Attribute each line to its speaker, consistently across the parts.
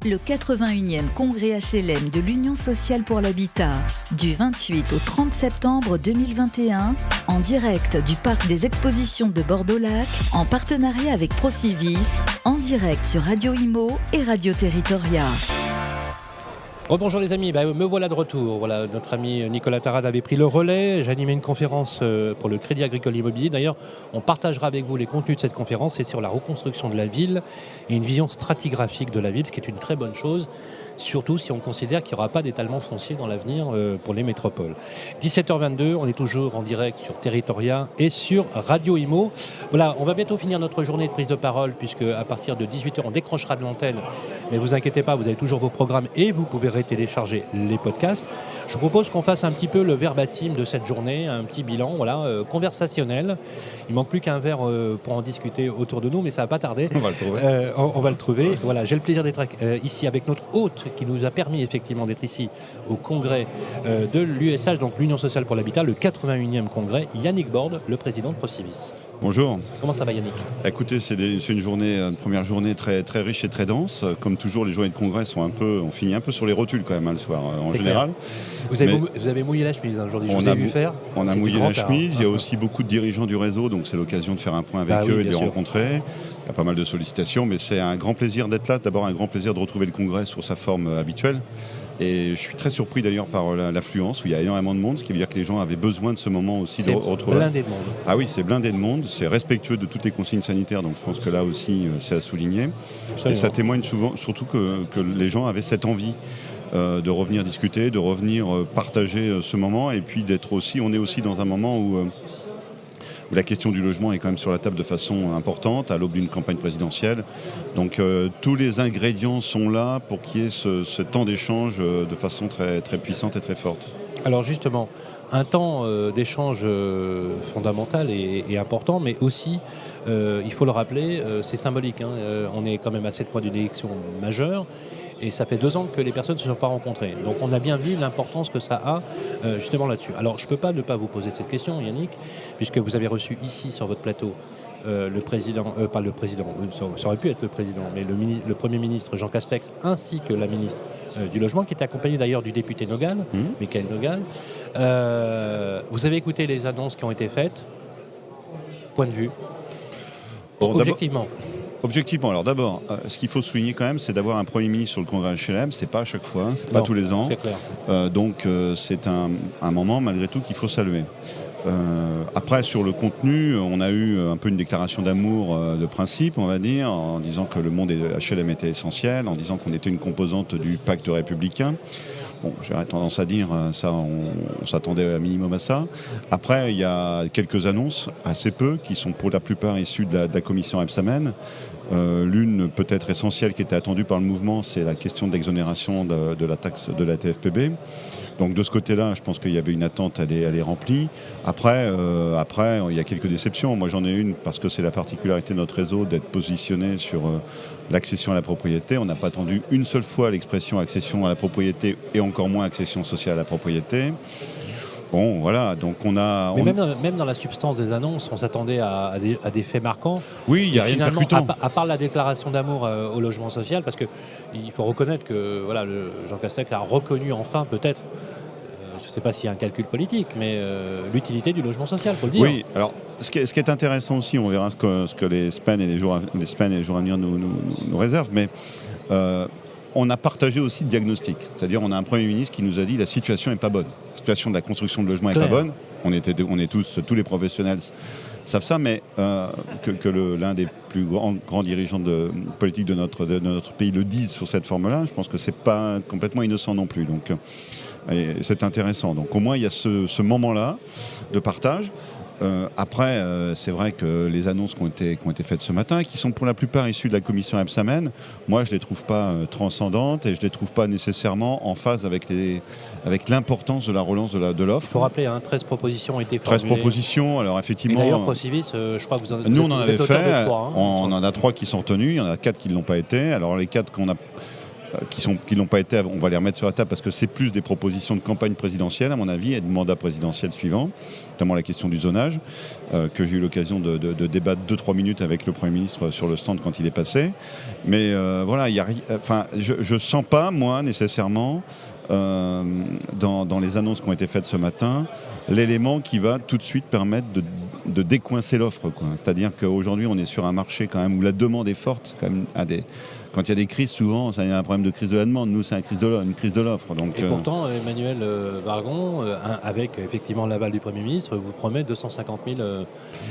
Speaker 1: Le 81e congrès HLM de l'Union sociale pour l'habitat, du 28 au 30 septembre 2021, en direct du parc des expositions de Bordeaux-Lac, en partenariat avec Procivis, en direct sur Radio Imo et Radio Territoria.
Speaker 2: Bonjour les amis, me voilà de retour. Voilà, notre ami Nicolas Tarade avait pris le relais. J'animais une conférence pour le Crédit Agricole Immobilier. D'ailleurs, on partagera avec vous les contenus de cette conférence. C'est sur la reconstruction de la ville et une vision stratigraphique de la ville, ce qui est une très bonne chose, surtout si on considère qu'il n'y aura pas d'étalement foncier dans l'avenir pour les métropoles. 17h22, on est toujours en direct sur Territoria et sur Radio Imo. Voilà, on va bientôt finir notre journée de prise de parole, puisque à partir de 18h, on décrochera de l'antenne. Mais vous inquiétez pas, vous avez toujours vos programmes et vous pouvez télécharger les podcasts. Je vous propose qu'on fasse un petit peu le verbatim de cette journée, un petit bilan conversationnel. Il manque plus qu'un verre pour en discuter autour de nous, mais ça va pas tarder.
Speaker 3: On va le trouver.
Speaker 2: On va le trouver. Voilà, j'ai le plaisir d'être ici avec notre hôte qui nous a permis effectivement d'être ici au congrès de l'USH, donc l'Union sociale pour l'habitat, le 81e congrès, Yannick Borde, le président de Procivis.
Speaker 3: Bonjour.
Speaker 2: Comment ça va Yannick ?
Speaker 3: Écoutez, c'est une première journée très, très riche et très dense. Comme toujours, les journées de congrès on finit un peu sur les rotules quand même le soir en général.
Speaker 2: Vous avez mouillé la chemise aujourd'hui, je vous ai vu faire.
Speaker 3: On a mouillé la chemise, il y a aussi beaucoup de dirigeants du réseau, donc c'est l'occasion de faire un point avec eux et de les rencontrer. Il y a pas mal de sollicitations, mais c'est un grand plaisir d'être là. D'abord un grand plaisir de retrouver le congrès sur sa forme habituelle. Et je suis très surpris d'ailleurs par l'affluence, où il y a énormément de monde, ce qui veut dire que les gens avaient besoin de ce moment aussi de retrouver.
Speaker 2: C'est blindé de monde.
Speaker 3: Ah oui, c'est blindé de monde, c'est respectueux de toutes les consignes sanitaires, donc je pense que là aussi c'est à souligner. Absolument. Et ça témoigne souvent, surtout que les gens avaient cette envie de revenir discuter, de revenir partager ce moment, et puis on est aussi dans un moment où la question du logement est quand même sur la table de façon importante, à l'aube d'une campagne présidentielle. Donc tous les ingrédients sont là pour qu'il y ait ce temps d'échange de façon très, très puissante et très forte.
Speaker 2: Alors justement, un temps d'échange fondamental et important, mais aussi, il faut le rappeler, c'est symbolique. On est quand même à 7 mois d'une élection majeure. Et ça fait 2 ans que les personnes ne se sont pas rencontrées. Donc on a bien vu l'importance que ça a justement là-dessus. Alors je ne peux pas ne pas vous poser cette question, Yannick, puisque vous avez reçu ici sur votre plateau le président, pas le président, ça aurait pu être le président, mais le Premier ministre Jean Castex, ainsi que la ministre du Logement, qui était accompagnée d'ailleurs du député Nogal, Michael Nogal. Vous avez écouté les annonces qui ont été faites. Point de vue. Objectivement.
Speaker 3: Objectivement, alors d'abord, ce qu'il faut souligner quand même, c'est d'avoir un Premier ministre sur le congrès HLM, c'est pas à chaque fois, c'est pas tous les ans.
Speaker 2: C'est clair.
Speaker 3: Donc c'est un moment malgré tout qu'il faut saluer. Après, sur le contenu, on a eu un peu une déclaration d'amour de principe, on va dire, en disant que le monde HLM était essentiel, en disant qu'on était une composante du pacte républicain. Bon, j'aurais tendance à dire, ça, on s'attendait un minimum à ça. Après, il y a quelques annonces, assez peu, qui sont pour la plupart issues de la commission Rebsamen. L'une peut-être essentielle qui était attendue par le mouvement, c'est la question de l'exonération de la taxe de la TFPB. Donc de ce côté-là, je pense qu'il y avait une attente, elle est remplie. Après, il y a quelques déceptions. Moi, j'en ai une parce que c'est la particularité de notre réseau d'être positionné sur l'accession à la propriété. On n'a pas attendu une seule fois l'expression accession à la propriété et encore moins accession sociale à la propriété. Bon, voilà, donc on a...
Speaker 2: Mais même dans la substance des annonces, on s'attendait à des faits marquants.
Speaker 3: Oui, il n'y a rien de percutant.
Speaker 2: À part la déclaration d'amour au logement social, parce qu'il faut reconnaître que Jean Castex a reconnu enfin, peut-être, je ne sais pas s'il y a un calcul politique, mais l'utilité du logement social, il faut le dire.
Speaker 3: Oui, alors ce qui est intéressant aussi, on verra ce que les semaines et les jours à venir nous réservent, mais... on a partagé aussi le diagnostic. C'est-à-dire on a un Premier ministre qui nous a dit la situation n'est pas bonne. La situation de la construction de logements n'est pas bonne. Tous les professionnels savent ça, mais l'un des plus grands dirigeants politiques de notre pays le dise sur cette forme-là, je pense que c'est pas complètement innocent non plus. Donc c'est intéressant. Donc au moins il y a ce moment-là de partage. Après, c'est vrai que les annonces qui ont été faites ce matin, qui sont pour la plupart issues de la commission Rebsamen, moi je ne les trouve pas transcendantes et je ne les trouve pas nécessairement en phase avec l'importance de la relance de l'offre.
Speaker 2: Il faut rappeler, 13 propositions ont été formulées.
Speaker 3: 13 propositions, alors effectivement...
Speaker 2: Et d'ailleurs, Procivis, je crois que vous en
Speaker 3: nous, on en avait fait,
Speaker 2: de 3,
Speaker 3: on en a 3 qui sont retenus, il y en a 4 qui ne l'ont pas été. Alors les 4 qui l'ont pas été, on va les remettre sur la table parce que c'est plus des propositions de campagne présidentielle, à mon avis, et de mandat présidentiel suivant, notamment la question du zonage, que j'ai eu l'occasion de débattre 2-3 minutes avec le Premier ministre sur le stand quand il est passé. Mais voilà, je ne sens pas, moi, nécessairement, dans les annonces qui ont été faites ce matin, l'élément qui va tout de suite permettre de décoincer l'offre, quoi. C'est-à-dire qu'aujourd'hui, on est sur un marché quand même où la demande est forte, quand même, quand il y a des crises, souvent, il y a un problème de crise de la demande. Nous, c'est une crise de l'offre.
Speaker 2: Et pourtant, Emmanuel Vargon, avec effectivement l'aval du Premier ministre, vous promet 250 000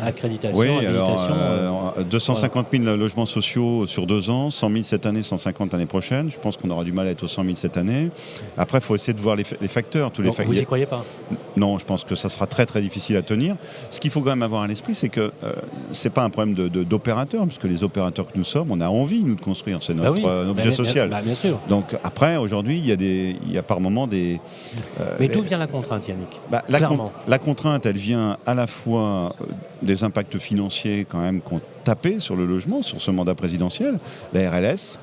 Speaker 2: accréditations.
Speaker 3: Oui, alors 250 000 logements sociaux sur 2 ans, 100 000 cette année, 150 l'année prochaine. Je pense qu'on aura du mal à être aux 100 000 cette année. Après, il faut essayer de voir les facteurs.
Speaker 2: Donc, vous n'y croyez pas?
Speaker 3: Non, je pense que ça sera très très difficile à tenir. Ce qu'il faut quand même avoir à l'esprit, c'est que ce n'est pas un problème d'opérateurs, puisque les opérateurs que nous sommes, on a envie, nous, de construire. C'est notre objet social.
Speaker 2: Bien sûr.
Speaker 3: Donc après, aujourd'hui, il y a par moments des...
Speaker 2: Mais d'où vient la contrainte, Yannick?
Speaker 3: La contrainte, elle vient à la fois des impacts financiers quand même qu'on tapé sur le logement, sur ce mandat présidentiel, la RLS,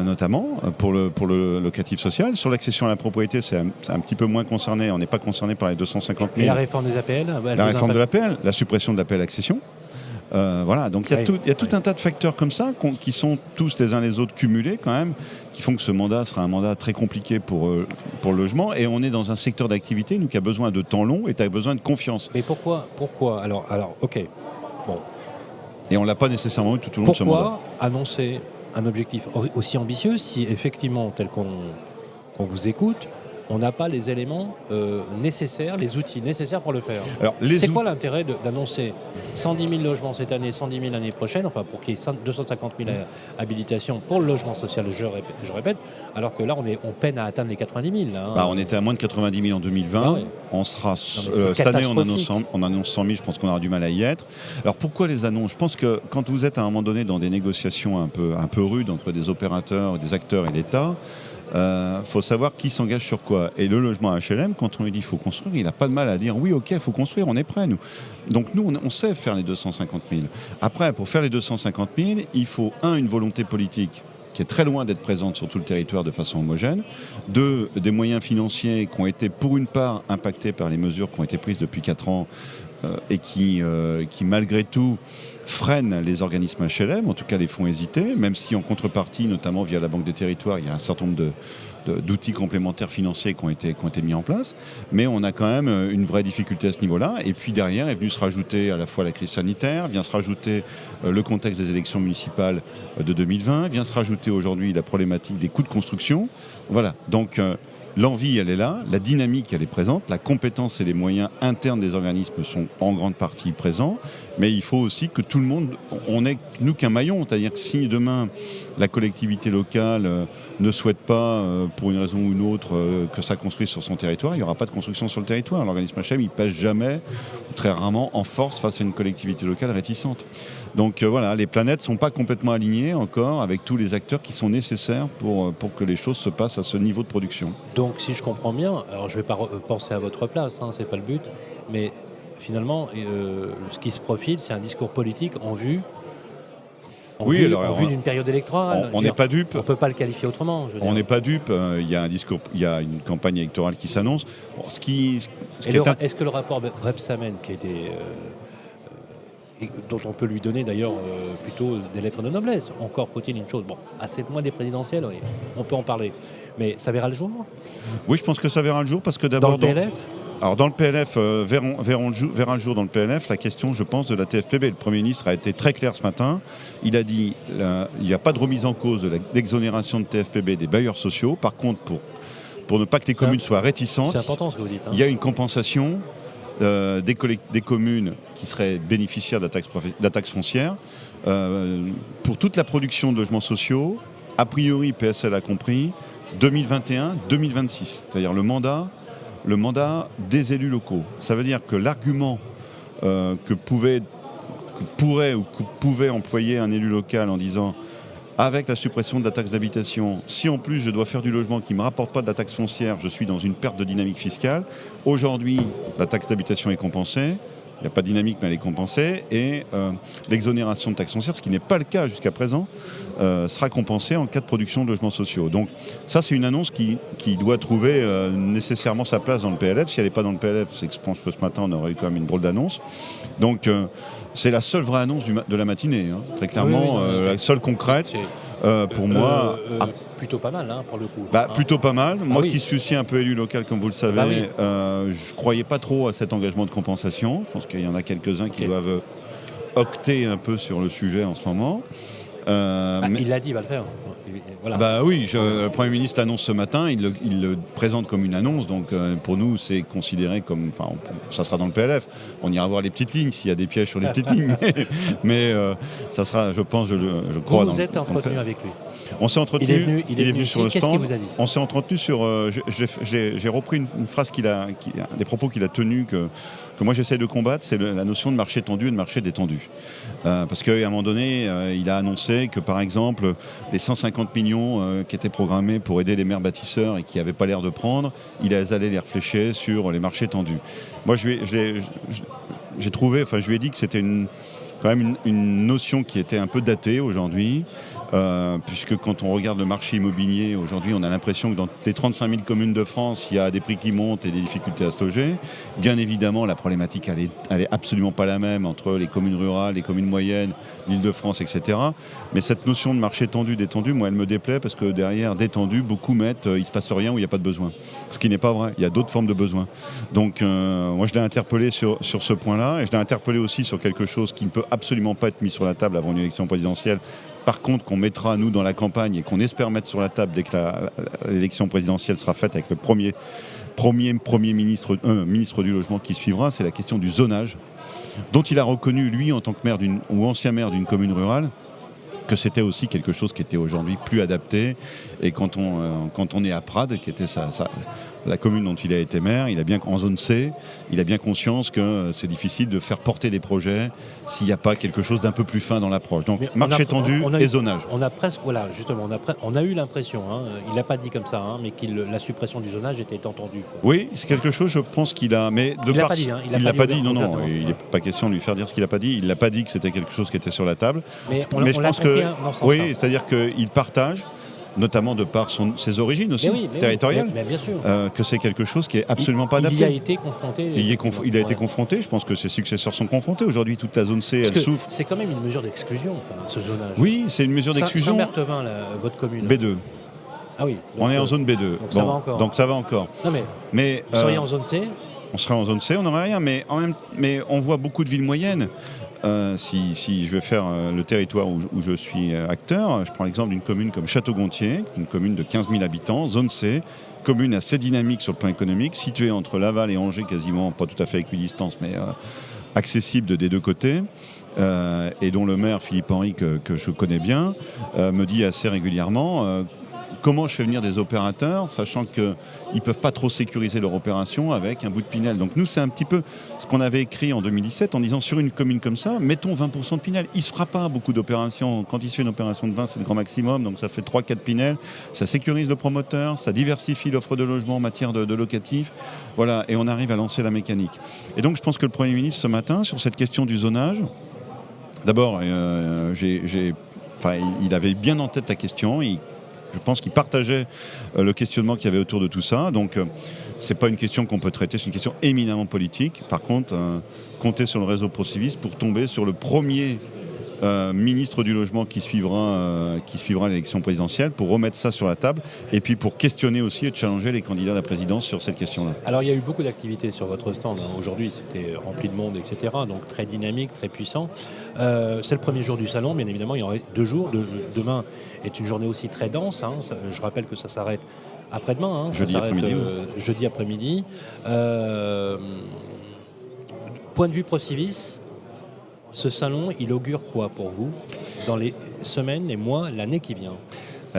Speaker 3: notamment pour le locatif social. Sur l'accession à la propriété, c'est un petit peu moins concerné. On n'est pas concerné par les 250 000.
Speaker 2: Et la réforme des APL?
Speaker 3: La réforme de l'APL, la suppression de l'APL accession. Voilà, donc il y a tout un tas de facteurs comme ça qui sont tous les uns les autres cumulés quand même, qui font que ce mandat sera un mandat très compliqué pour le logement. Et on est dans un secteur d'activité qui a besoin de temps long et qui a besoin de confiance.
Speaker 2: Mais pourquoi alors, ok, bon.
Speaker 3: Et on ne l'a pas nécessairement eu tout au long de ce mandat.
Speaker 2: Pourquoi annoncer un objectif aussi ambitieux si effectivement, tel qu'on vous écoute, on n'a pas les éléments nécessaires, les outils nécessaires pour le faire? C'est quoi l'intérêt d'annoncer 110 000 logements cette année, 110 000 l'année prochaine, enfin pour qu'il y ait 250 000 habilitations pour le logement social, je répète, alors que là on peine à atteindre les 90 000. Là,
Speaker 3: on était à moins de 90 000 en 2020,
Speaker 2: Ah ouais.
Speaker 3: On sera cette année on annonce 100 000, je pense qu'on aura du mal à y être. Alors pourquoi les annonces? Je pense que quand vous êtes à un moment donné dans des négociations un peu rudes entre des opérateurs, des acteurs et l'État, faut savoir qui s'engage sur quoi. Et le logement HLM, quand on lui dit qu'il faut construire, il n'a pas de mal à dire oui, ok, il faut construire, on est prêt, nous. Donc nous, on sait faire les 250 000. Après, pour faire les 250 000, il faut, une volonté politique qui est très loin d'être présente sur tout le territoire de façon homogène. 2, des moyens financiers qui ont été pour une part impactés par les mesures qui ont été prises depuis 4 ans et qui malgré tout freinent les organismes HLM, en tout cas les font hésiter, même si en contrepartie, notamment via la Banque des Territoires, il y a un certain nombre d'outils complémentaires financiers qui ont été mis en place. Mais on a quand même une vraie difficulté à ce niveau-là. Et puis derrière est venu se rajouter à la fois la crise sanitaire, vient se rajouter le contexte des élections municipales de 2020, vient se rajouter aujourd'hui la problématique des coûts de construction. Voilà, donc l'envie, elle est là, la dynamique, elle est présente, la compétence et les moyens internes des organismes sont en grande partie présents, mais il faut aussi que tout le monde, on n'est nous qu'un maillon, c'est-à-dire que si demain la collectivité locale ne souhaite pas, pour une raison ou une autre, que ça construise sur son territoire, il n'y aura pas de construction sur le territoire. L'organisme HLM, il pèse jamais, ou très rarement, en force face à une collectivité locale réticente. Donc voilà, les planètes ne sont pas complètement alignées encore avec tous les acteurs qui sont nécessaires pour que les choses se passent à ce niveau de production.
Speaker 2: Donc si je comprends bien, alors je ne vais pas penser à votre place, ce n'est pas le but, mais finalement, ce qui se profile, c'est un discours politique en vue d'une période électorale.
Speaker 3: On n'est pas dupe.
Speaker 2: On ne peut pas le qualifier autrement.
Speaker 3: On n'est pas dupe. Il y a un discours, il y a une campagne électorale qui s'annonce. Bon,
Speaker 2: est-ce que le rapport Rebsamen, qui a été dont on peut lui donner d'ailleurs plutôt des lettres de noblesse, encore faut-il une chose, à 7 mois des présidentielles, oui, on peut en parler, mais ça verra le jour?
Speaker 3: Oui, je pense que ça verra le jour, parce que d'abord...
Speaker 2: Dans le PLF
Speaker 3: Alors dans le PLF, verra le jour dans le PLF la question, je pense, de la TFPB. Le Premier ministre a été très clair ce matin. Il a dit il n'y a pas de remise en cause de l'exonération de TFPB des bailleurs sociaux. Par contre, pour ne pas que les communes soient réticentes,
Speaker 2: c'est important ce que vous dites.
Speaker 3: Il y a une compensation des communes qui seraient bénéficiaires de la taxe foncière pour toute la production de logements sociaux, a priori PSL a compris, 2021-2026, c'est-à-dire le mandat des élus locaux. Ça veut dire que l'argument que pouvait employer un élu local en disant avec la suppression de la taxe d'habitation, si en plus je dois faire du logement qui ne me rapporte pas de la taxe foncière, je suis dans une perte de dynamique fiscale. Aujourd'hui, la taxe d'habitation est compensée. Il n'y a pas de dynamique, mais elle est compensée. Et l'exonération de taxe foncière, ce qui n'est pas le cas jusqu'à présent, sera compensée en cas de production de logements sociaux. Donc ça, c'est une annonce qui doit trouver nécessairement sa place dans le PLF. Si elle n'est pas dans le PLF, c'est que je pense que ce matin, on aurait eu quand même une drôle d'annonce. Donc c'est la seule vraie annonce de la matinée, hein. Très clairement, la seule concrète. Pour moi...
Speaker 2: plutôt pas mal, pour le coup.
Speaker 3: Plutôt pas mal. Moi qui suis aussi un peu élu local, comme vous le savez, je ne croyais pas trop à cet engagement de compensation. Je pense qu'il y en a quelques-uns qui doivent octer un peu sur le sujet en ce moment.
Speaker 2: Il l'a dit, il va le faire. Voilà.
Speaker 3: Le Premier ministre l'annonce ce matin, il le présente comme une annonce, donc pour nous c'est considéré comme, ça sera dans le PLF, on ira voir les petites lignes s'il y a des pièges sur les petites lignes, mais ça sera, je pense, je crois.
Speaker 2: Vous êtes entretenu avec lui?
Speaker 3: On s'est entretenu,
Speaker 2: il est venu sur le stand. Qu'est-ce qu'il vous a dit?
Speaker 3: On s'est entretenu sur, j'ai repris une phrase des propos qu'il a tenus que moi j'essaie de combattre, c'est la notion de marché tendu et de marché détendu. Parce qu'à un moment donné, il a annoncé que par exemple, les 150 millions qui étaient programmés pour aider les maires bâtisseurs et qui n'avaient pas l'air de prendre, il allait les réfléchir sur les marchés tendus. Moi, je lui ai dit que c'était quand même une notion qui était un peu datée aujourd'hui. Puisque quand on regarde le marché immobilier, aujourd'hui, on a l'impression que dans les 35 000 communes de France, il y a des prix qui montent et des difficultés à se loger. Bien évidemment, la problématique, elle est absolument pas la même entre les communes rurales, les communes moyennes, l'Île-de-France, etc. Mais cette notion de marché tendu, détendu, moi, elle me déplaît parce que derrière détendu, beaucoup mettent il se passe rien ou il n'y a pas de besoin. Ce qui n'est pas vrai. Il y a d'autres formes de besoins. Donc, moi, je l'ai interpellé sur ce point-là et je l'ai interpellé aussi sur quelque chose qui ne peut absolument pas être mis sur la table avant une élection présidentielle. Par contre, qu'on mettra, nous, dans la campagne et qu'on espère mettre sur la table dès que l'élection présidentielle sera faite avec le premier ministre du logement qui suivra, c'est la question du zonage, dont il a reconnu, lui, en tant que maire ou ancien maire d'une commune rurale, que c'était aussi quelque chose qui était aujourd'hui plus adapté. Et quand on est à Prades, qui était la commune dont il a été maire, en zone C, il a bien conscience que c'est difficile de faire porter des projets s'il n'y a pas quelque chose d'un peu plus fin dans l'approche. Donc marché tendu et zonage.
Speaker 2: On a presque, on a eu l'impression, il n'a pas dit comme ça, mais que la suppression du zonage était entendue.
Speaker 3: Oui, c'est quelque chose, je pense qu'il a... Mais
Speaker 2: il n'a pas dit.
Speaker 3: Il n'a pas dit, non, il n'est pas question de lui faire dire ce qu'il n'a pas dit. Il n'a pas dit que c'était quelque chose qui était sur la table.
Speaker 2: Mais je pense que...
Speaker 3: Oui, c'est-à-dire qu'il partage, notamment de par ses origines aussi, territoriales,
Speaker 2: bien sûr.
Speaker 3: Que c'est quelque chose qui est absolument pas adapté.
Speaker 2: Il y a été confronté.
Speaker 3: Il a été confronté, je pense que ses successeurs sont confrontés. Aujourd'hui, toute la zone C, elle souffre.
Speaker 2: C'est quand même une mesure d'exclusion, ce zonage.
Speaker 3: Oui, c'est une mesure d'exclusion.
Speaker 2: Saint-Berthevin, votre commune.
Speaker 3: B2.
Speaker 2: Ah oui.
Speaker 3: On est en zone B2.
Speaker 2: Donc ça va encore.
Speaker 3: Non,
Speaker 2: mais vous seriez en zone C?
Speaker 3: On serait en zone C, on n'aurait rien, mais on voit beaucoup de villes moyennes. Si je vais faire le territoire où je suis acteur, je prends l'exemple d'une commune comme Château-Gontier, une commune de 15 000 habitants, zone C, commune assez dynamique sur le plan économique, située entre Laval et Angers, quasiment, pas tout à fait à équidistance, mais accessible des deux côtés, et dont le maire Philippe Henry, que je connais bien, me dit assez régulièrement comment je fais venir des opérateurs, sachant qu'ils ne peuvent pas trop sécuriser leur opération avec un bout de Pinel. Donc nous, c'est un petit peu ce qu'on avait écrit en 2017 en disant sur une commune comme ça, mettons 20% de Pinel. Il ne se fera pas beaucoup d'opérations. Quand il se fait une opération de 20, c'est le grand maximum, donc ça fait 3-4 Pinel. Ça sécurise le promoteur, ça diversifie l'offre de logement en matière de locatif. Voilà, et on arrive à lancer la mécanique. Et donc je pense que le Premier ministre, ce matin, sur cette question du zonage, d'abord, il avait bien en tête la question. Je pense qu'il partageait le questionnement qu'il y avait autour de tout ça. Donc, ce n'est pas une question qu'on peut traiter, c'est une question éminemment politique. Par contre, compter sur le réseau Procivis pour tomber sur le premier ministre du logement qui suivra l'élection présidentielle, pour remettre ça sur la table et puis pour questionner aussi et challenger les candidats à la présidence sur cette question-là.
Speaker 2: Alors il y a eu beaucoup d'activités sur votre stand. Aujourd'hui, c'était rempli de monde, etc. Donc très dynamique, très puissant. C'est le premier jour du salon, bien évidemment, il y aura 2 jours. Demain est une journée aussi très dense. Je rappelle que ça s'arrête après-demain.
Speaker 3: Jeudi après-midi.
Speaker 2: Jeudi après-midi. Point de vue Procivis, ce salon, il augure quoi pour vous dans les semaines, les mois, l'année qui vient?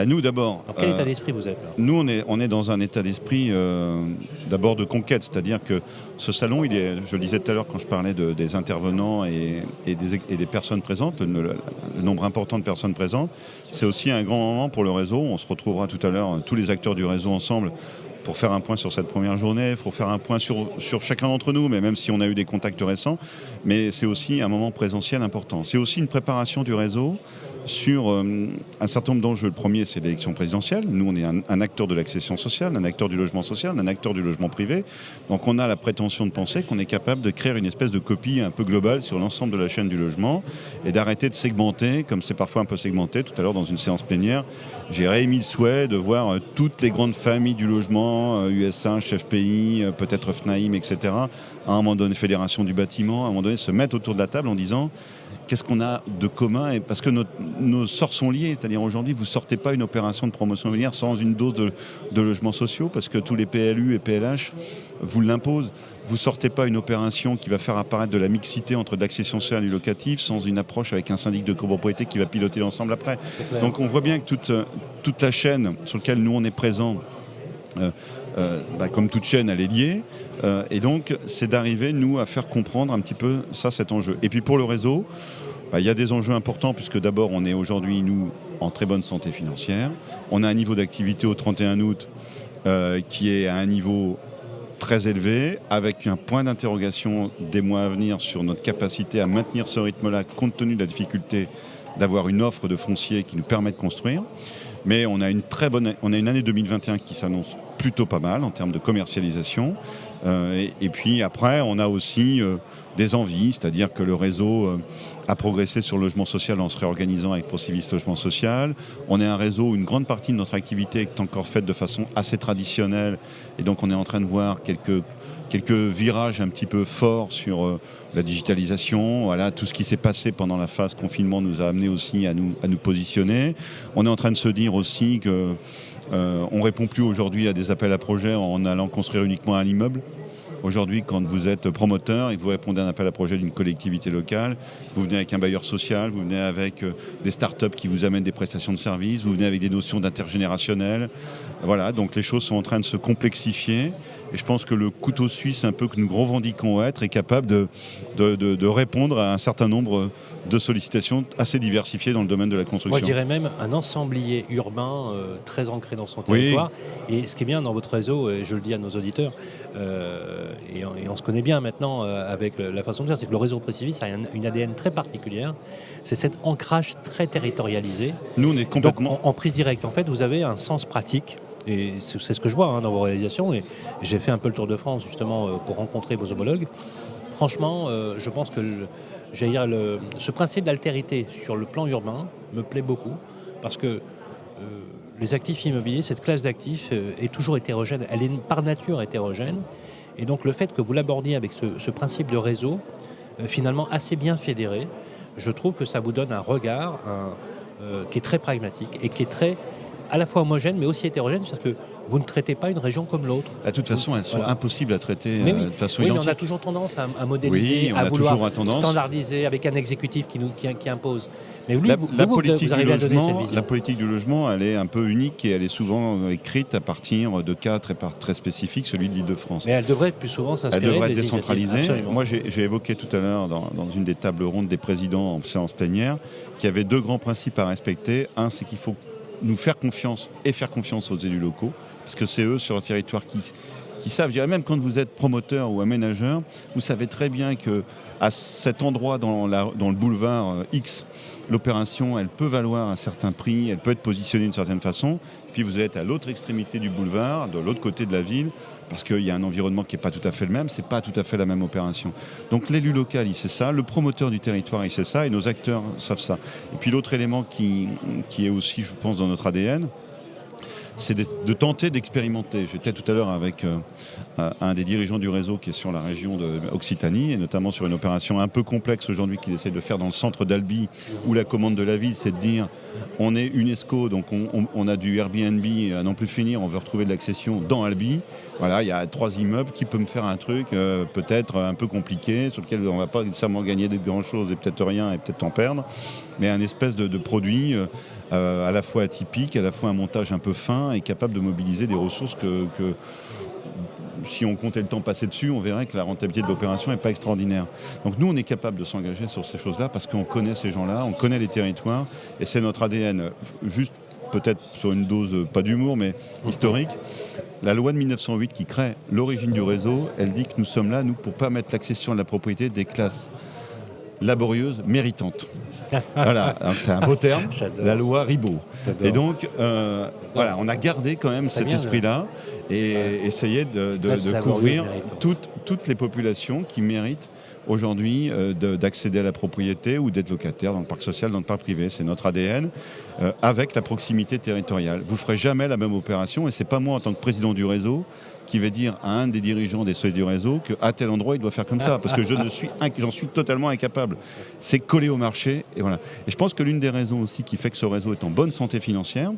Speaker 3: Nous, d'abord...
Speaker 2: Dans quel état d'esprit vous êtes là?
Speaker 3: Nous, on est dans un état d'esprit d'abord de conquête. C'est-à-dire que ce salon, je le disais tout à l'heure quand je parlais des intervenants et des personnes présentes, le nombre important de personnes présentes, c'est aussi un grand moment pour le réseau. On se retrouvera tout à l'heure, tous les acteurs du réseau ensemble, pour faire un point sur cette première journée. Il faut faire un point sur chacun d'entre nous, mais même si on a eu des contacts récents. Mais c'est aussi un moment présentiel important. C'est aussi une préparation du réseau sur un certain nombre d'enjeux. Le premier, c'est l'élection présidentielle. Nous, on est un acteur de l'accession sociale, un acteur du logement social, un acteur du logement privé. Donc on a la prétention de penser qu'on est capable de créer une espèce de copie un peu globale sur l'ensemble de la chaîne du logement et d'arrêter de segmenter, comme c'est parfois un peu segmenté. Tout à l'heure, dans une séance plénière, j'ai réémis le souhait de voir toutes les grandes familles du logement, USH, FPI, peut-être FNAIM, etc., à un moment donné, Fédération du bâtiment, à un moment donné, se mettre autour de la table en disant qu'est-ce qu'on a de commun, et parce que nos sorts sont liés. C'est-à-dire aujourd'hui, vous ne sortez pas une opération de promotion immobilière sans une dose de logements sociaux, parce que tous les PLU et PLH vous l'imposent. Vous ne sortez pas une opération qui va faire apparaître de la mixité entre d'accession sociale et locative sans une approche avec un syndic de copropriété qui va piloter l'ensemble après. Donc on voit bien que toute la chaîne sur laquelle nous on est présent, comme toute chaîne, elle est liée. Et donc, c'est d'arriver, nous, à faire comprendre un petit peu cet enjeu. Et puis pour le réseau, il y a des enjeux importants, puisque d'abord, on est aujourd'hui, nous, en très bonne santé financière. On a un niveau d'activité au 31 août qui est à un niveau très élevé, avec un point d'interrogation des mois à venir sur notre capacité à maintenir ce rythme-là, compte tenu de la difficulté d'avoir une offre de foncier qui nous permet de construire. Mais on a une année 2021 qui s'annonce plutôt pas mal en termes de commercialisation. Et puis après, on a aussi des envies, c'est-à-dire que le réseau a progressé sur le logement social en se réorganisant avec Procivis Logement Social. On est un réseau où une grande partie de notre activité est encore faite de façon assez traditionnelle. Et donc on est en train de voir quelques virages un petit peu forts sur la digitalisation. Voilà, tout ce qui s'est passé pendant la phase confinement nous a amené aussi à nous positionner. On est en train de se dire aussi que on ne répond plus aujourd'hui à des appels à projets en allant construire uniquement un immeuble. Aujourd'hui, quand vous êtes promoteur et que vous répondez à un appel à projet d'une collectivité locale, vous venez avec un bailleur social, vous venez avec des startups qui vous amènent des prestations de services, vous venez avec des notions d'intergénérationnel. Voilà, donc les choses sont en train de se complexifier. Et je pense que le couteau suisse, un peu que nous revendiquons être, est capable de répondre à un certain nombre de sollicitations assez diversifiées dans le domaine de la construction.
Speaker 2: Moi, je dirais même un ensemblier urbain très ancré dans son territoire. Oui. Et ce qui est bien dans votre réseau, et je le dis à nos auditeurs, et on se connaît bien maintenant avec la façon de faire, c'est que le réseau Procivis a une ADN très particulière. C'est cet ancrage très territorialisé.
Speaker 3: Nous, on est complètement...
Speaker 2: Donc, en prise directe, en fait, vous avez un sens pratique. Et c'est ce que je vois dans vos réalisations. Et j'ai fait un peu le tour de France, justement, pour rencontrer vos homologues. Franchement, je pense que ce principe d'altérité sur le plan urbain me plaît beaucoup. Parce que les actifs immobiliers, cette classe d'actifs est toujours hétérogène. Elle est par nature hétérogène. Et donc le fait que vous l'abordiez avec ce principe de réseau, finalement assez bien fédéré, je trouve que ça vous donne un regard qui est très pragmatique et qui est très... à la fois homogène, mais aussi hétérogène, parce que vous ne traitez pas une région comme l'autre.
Speaker 3: De toute façon, elles sont impossibles à traiter de façon
Speaker 2: identique.
Speaker 3: Mais
Speaker 2: on a toujours tendance à modéliser, à vouloir standardiser avec un exécutif qui impose. Mais lui, vous arrivez à donner cette vision.
Speaker 3: La politique du logement, elle est un peu unique et elle est souvent écrite à partir de cas très spécifiques, celui de l'Île-de-France.
Speaker 2: Mais elle devrait plus souvent s'inspirer des
Speaker 3: initiatives. Elle devrait être décentralisée. Moi, j'ai évoqué tout à l'heure dans une des tables rondes des présidents en séance plénière qu'il y avait deux grands principes à respecter. Un, c'est qu'il faut nous faire confiance et faire confiance aux élus locaux, parce que c'est eux sur le territoire qui savent. Je dirais même quand vous êtes promoteur ou aménageur, vous savez très bien qu'à cet endroit dans le boulevard X, l'opération, elle peut valoir un certain prix, elle peut être positionnée d'une certaine façon, puis vous êtes à l'autre extrémité du boulevard, de l'autre côté de la ville, parce qu'il y a un environnement qui n'est pas tout à fait le même, c'est pas tout à fait la même opération. Donc l'élu local, il sait ça, le promoteur du territoire, il sait ça, et nos acteurs savent ça. Et puis l'autre élément qui est aussi, je pense, dans notre ADN, c'est de tenter d'expérimenter. J'étais tout à l'heure avec un des dirigeants du réseau qui est sur la région d'Occitanie, et notamment sur une opération un peu complexe aujourd'hui qu'il essaie de faire dans le centre d'Albi, où la commande de la ville, c'est de dire on est UNESCO, donc on a du Airbnb à n'en plus finir, on veut retrouver de l'accession dans Albi. Voilà, il y a 3 immeubles, qui peut me faire un truc peut-être un peu compliqué, sur lequel on ne va pas nécessairement gagner de grand-chose et peut-être rien et peut-être en perdre, mais un espèce de produit à la fois atypique, à la fois un montage un peu fin et capable de mobiliser des ressources que si on comptait le temps passé dessus, on verrait que la rentabilité de l'opération n'est pas extraordinaire. Donc nous, on est capable de s'engager sur ces choses-là parce qu'on connaît ces gens-là, on connaît les territoires et c'est notre ADN. Juste peut-être sur une dose, pas d'humour, mais historique. La loi de 1908 qui crée l'origine du réseau, elle dit que nous sommes là, nous, pour permettre l'accession à la propriété des classes laborieuse, méritante. Voilà, donc c'est un beau terme,
Speaker 2: J'adore.
Speaker 3: la loi Ribot.
Speaker 2: J'adore.
Speaker 3: Et donc, voilà, on a gardé quand même cet esprit-là et essayé de couvrir toutes les populations qui méritent aujourd'hui d'accéder à la propriété ou d'être locataire dans le parc social, dans le parc privé. C'est notre ADN, avec la proximité territoriale. Vous ne ferez jamais la même opération, et ce n'est pas moi en tant que président du réseau qui vais dire à un des dirigeants des seuils du réseau qu'à tel endroit il doit faire comme ça, parce que j'en suis totalement incapable. C'est collé au marché, et voilà. Et je pense que l'une des raisons aussi qui fait que ce réseau est en bonne santé financière,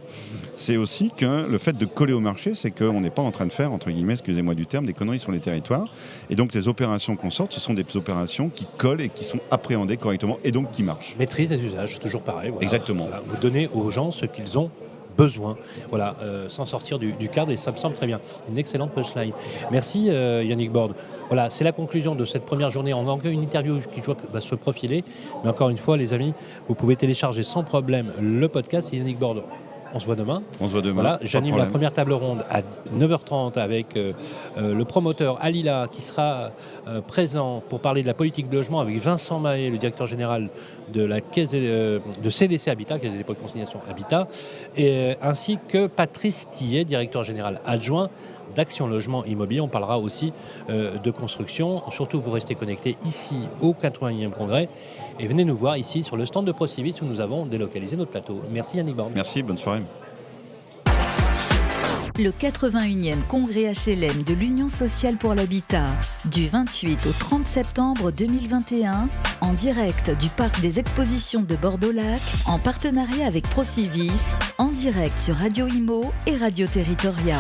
Speaker 3: c'est aussi que le fait de coller au marché, c'est qu'on n'est pas en train de faire, entre guillemets, excusez-moi du terme, des conneries sur les territoires. Et donc les opérations qu'on sort, ce sont des opérations qui collent et qui sont appréhendées correctement, et donc qui marchent.
Speaker 2: Maîtrise des usages, toujours pareil. Voilà.
Speaker 3: Exactement.
Speaker 2: Voilà, vous donnez aux gens ce qu'ils ont besoin, voilà, sans sortir du cadre, et ça me semble très bien. Une excellente punchline. Merci Yannick Borde. Voilà, c'est la conclusion de cette première journée. On a encore une interview qui va se profiler, mais encore une fois, les amis, vous pouvez télécharger sans problème le podcast. Et Yannick Borde, on se voit demain.
Speaker 3: On se voit demain.
Speaker 2: Voilà, j'anime la première table ronde à 9h30 avec le promoteur Alila qui sera présent pour parler de la politique de logement avec Vincent Mahé, le directeur général de la caisse de CDC Habitat, Caisse des dépôts de consignation Habitat, ainsi que Patrice Tillet, directeur général adjoint d'Action Logement Immobilier. On parlera aussi de construction. Surtout, vous restez connectés ici au 81e Congrès et venez nous voir ici sur le stand de Procivis où nous avons délocalisé notre plateau. Merci Yannick Borde.
Speaker 3: Merci, bonne soirée.
Speaker 1: Le 81e Congrès HLM de l'Union sociale pour l'habitat, du 28 au 30 septembre 2021, en direct du Parc des expositions de Bordeaux-Lac, en partenariat avec Procivis, en direct sur Radio Imo et Radio Territoria.